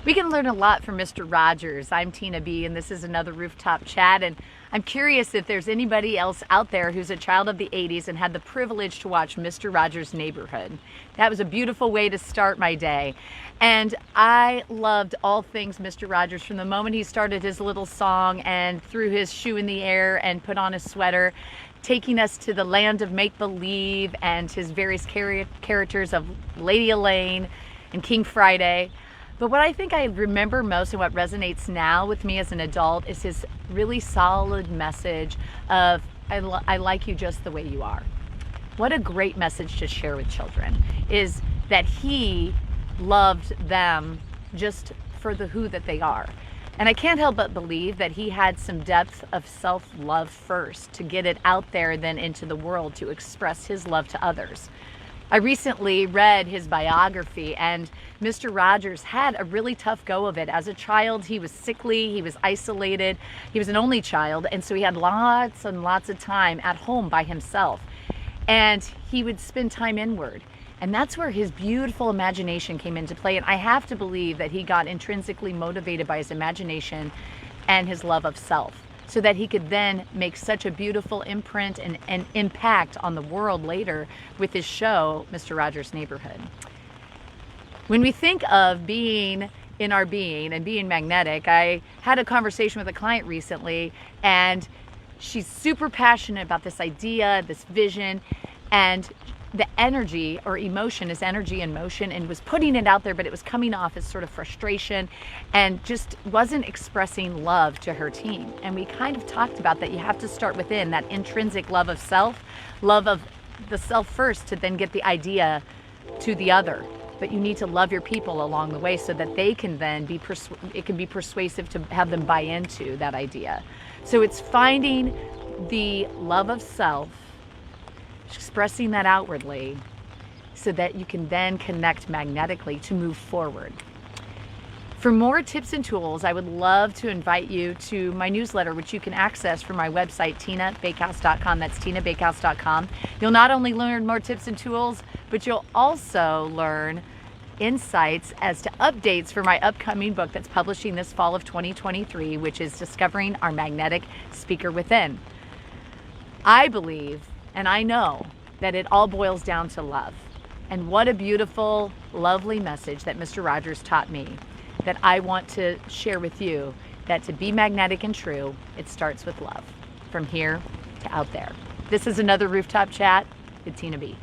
We can learn a lot from Mr. Rogers. I'm Tina B, and this is another Rooftop Chat. And I'm curious if there's anybody else out there who's a child of the 80s and had the privilege to watch Mr. Rogers' Neighborhood. That was a beautiful way to start my day. And I loved all things Mr. Rogers from the moment he started his little song and threw his shoe in the air and put on his sweater, taking us to the land of make-believe and his various characters of Lady Elaine and King Friday. But what I think I remember most and what resonates now with me as an adult is his really solid message of, I like you just the way you are. What a great message to share with children, is that he loved them just for who that they are. And I can't help but believe that he had some depth of self-love first to get it out there, then into the world to express his love to others. I recently read his biography, and Mr. Rogers had a really tough go of it. As a child, he was sickly, he was isolated, he was an only child, and so he had lots and lots of time at home by himself. And he would spend time inward. And that's where his beautiful imagination came into play. And I have to believe that he got intrinsically motivated by his imagination and his love of self, so that he could then make such a beautiful imprint and impact on the world later with his show, Mr. Rogers' Neighborhood. When we think of being in our being and being magnetic, I had a conversation with a client recently, and she's super passionate about this idea, this vision, and the energy or emotion is energy in motion, and was putting it out there, but it was coming off as sort of frustration and just wasn't expressing love to her team. And we kind of talked about that you have to start within, that intrinsic love of self, love of the self first, to then get the idea to the other. But you need to love your people along the way so that they can then be it can be persuasive to have them buy into that idea. So it's finding the love of self, expressing that outwardly, so that you can then connect magnetically to move forward. For more tips and tools, I would love to invite you to my newsletter, which you can access from my website, tinabakehouse.com. That's tinabakehouse.com. You'll not only learn more tips and tools, but you'll also learn insights as to updates for my upcoming book that's publishing this fall of 2023, which is Discovering Our Magnetic Speaker Within. I believe, and I know, that it all boils down to love. And what a beautiful, lovely message that Mr. Rogers taught me, that I want to share with you, that to be magnetic and true, it starts with love, from here to out there. This is another Rooftop Chat with Tina B.